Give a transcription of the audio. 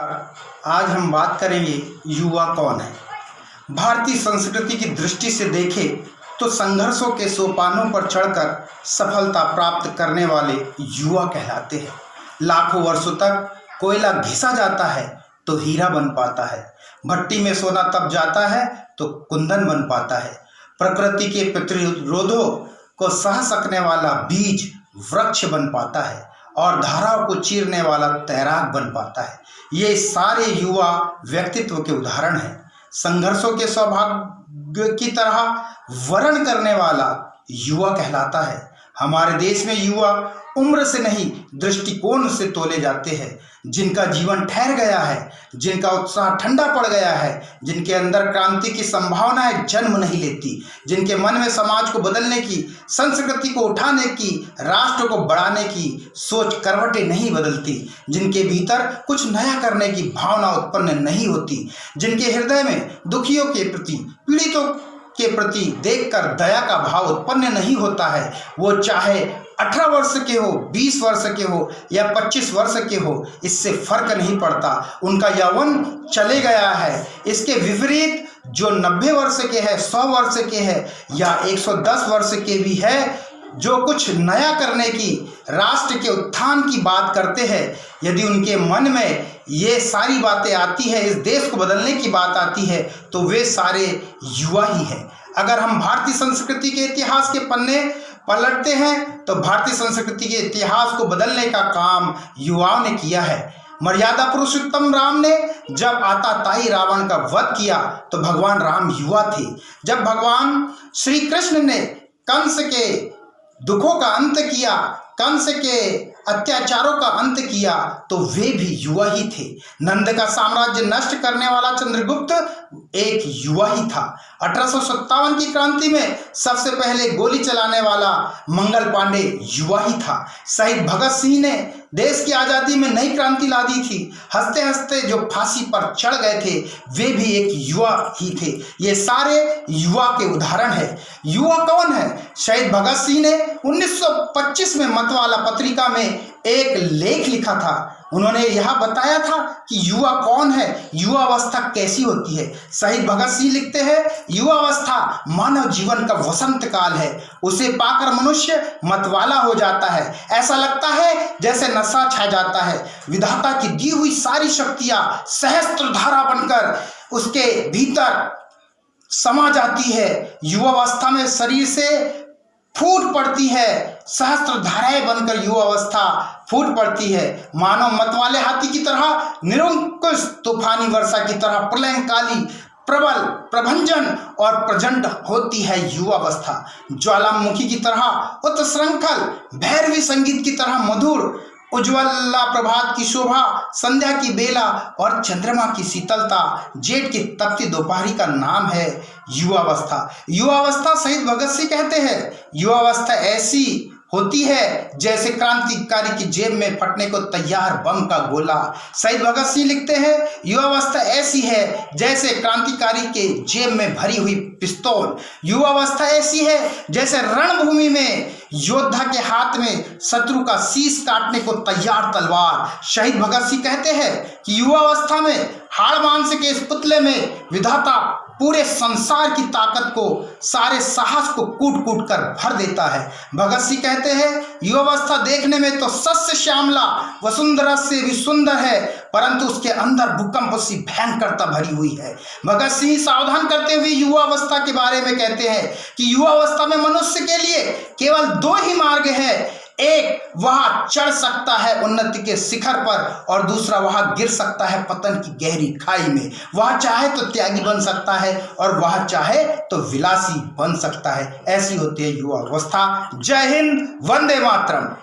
आज हम बात करेंगे युवा कौन है। भारतीय संस्कृति की दृष्टि से देखें तो संघर्षों के सोपानों पर चढ़कर सफलता प्राप्त करने वाले युवा कहलाते हैं। लाखों वर्षों तक कोयला घिसा जाता है तो हीरा बन पाता है, भट्टी में सोना तप जाता है तो कुंदन बन पाता है। प्रकृति के प्रतिरोधों को सह सकने वाला बीज वृक्ष बन पाता है और धाराओं को चीरने वाला तैराक बन पाता है। ये सारे युवा व्यक्तित्व के उदाहरण हैं। संघर्षों के सौभाग्य की तरह वर्ण करने वाला युवा कहलाता है। हमारे देश में युवा उम्र से नहीं दृष्टिकोण से तोले जाते हैं। जिनका जीवन ठहर गया है, जिनका उत्साह ठंडा पड़ गया है, जिनके अंदर क्रांति की संभावनाएं जन्म नहीं लेती, जिनके मन में समाज को बदलने की, संस्कृति को उठाने की, राष्ट्र को बढ़ाने की सोच करवटें नहीं बदलती, जिनके भीतर कुछ नया करने की भावना उत्पन्न नहीं होती, जिनके हृदय में दुखियों के प्रति, पीड़ितों के प्रति देखकर दया का भाव उत्पन्न नहीं होता है, वो चाहे 18 वर्ष के हो, 20 वर्ष के हो या 25 वर्ष के हो, इससे फर्क नहीं पड़ता। उनका यौवन चले गया है। इसके विपरीत जो 90 वर्ष के हैं, 100 वर्ष के हैं या 110 वर्ष के भी है, जो कुछ नया करने की, राष्ट्र के उत्थान की बात करते हैं, यदि उनके मन में ये सारी बातें आती है, इस देश को बदलने की बात आती है, तो वे सारे युवा ही हैं। अगर हम भारतीय संस्कृति के इतिहास के पन्ने पलटते हैं तो भारतीय संस्कृति के इतिहास को बदलने का काम युवाओं ने किया है। मर्यादा पुरुषोत्तम राम ने जब आताताई रावण का वध किया तो भगवान राम युवा थे। जब भगवान श्री कृष्ण ने कंस के दुखों का अंत किया, कंस के अत्याचारों का अंत किया, तो वे भी युवा ही थे। नंद का साम्राज्य नष्ट करने वाला चंद्रगुप्त एक युवा ही था। 1857 की क्रांति में सबसे पहले गोली चलाने वाला मंगल पांडे युवा ही था। शहीद भगत सिंह ने देश की आज़ादी में नई क्रांति ला दी थी। हंसते हंसते जो फांसी पर चढ़ गए थे वे भी एक युवा ही थे। ये सारे युवा के उदाहरण है। युवा कौन है? शहीद भगत सिंह ने 1925 में मतवाला पत्रिका में एक लेख लिखा था। उन्होंने यह बताया था कि युवा कौन है, युवा अवस्था कैसी होती है। शहीद भगत सिंह लिखते हैं, युवा अवस्था मानव जीवन का वसंत काल है। उसे पाकर मनुष्य मतवाला हो जाता है। ऐसा लगता है जैसे नशा छा जाता है। विधाता की दी हुई सारी शक्तियां सहस्त्र धारा बनकर उसके भीतर समा जाती है। युवा अवस्था में शरीर से फूट पड़ती है, सहस्त्र धाराएं बनकर युवा अवस्था फूट पड़ती है। मानव मतवाले हाथी की तरह, निरंकुश तूफानी वर्षा की तरह प्रलयंकाली प्रबल प्रभंजन और प्रचंड होती है युवा अवस्था। ज्वालामुखी की तरह उत्सृंखल, भैरवी संगीत की तरह मधुर, उज्ज्वला प्रभात की शोभा, संध्या की बेला और चंद्रमा की शीतलता, जेठ की तपती दोपहरी का नाम है युवा अवस्था। युवा अवस्था शहीद भगत सिंह कहते हैं, युवा अवस्था ऐसी होती है जैसे क्रांतिकारी की जेब में फटने को तैयार बम का गोला। शहीद भगत सिंह लिखते हैं, युवा अवस्था ऐसी है जैसे क्रांतिकारी के जेब में भरी हुई पिस्तौल। युवा अवस्था ऐसी है जैसे रणभूमि में योद्धा के हाथ में शत्रु का शीश काटने को तैयार तलवार। शहीद भगत सिंह कहते हैं कि युवा अवस्था में हाड़ मांस के इस पुतले में विधाता पूरे संसार की ताकत को, सारे साहस को कूट कूट कर भर देता है। भगत सिंह कहते हैं, युवावस्था देखने में तो सस्य श्यामला वसुंधरा से भी सुंदर है, परंतु उसके अंदर भूकंप सी भयंकरता भरी हुई है। भगत सिंह सावधान करते हुए युवावस्था के बारे में कहते हैं कि युवावस्था में मनुष्य के लिए केवल 2 ही मार्ग है। एक, वह चढ़ सकता है उन्नति के शिखर पर, और दूसरा वह गिर सकता है पतन की गहरी खाई में। वह चाहे तो त्यागी बन सकता है और वह चाहे तो विलासी बन सकता है। ऐसी होती है युवा अवस्था। जय हिंद, वंदे मातरम।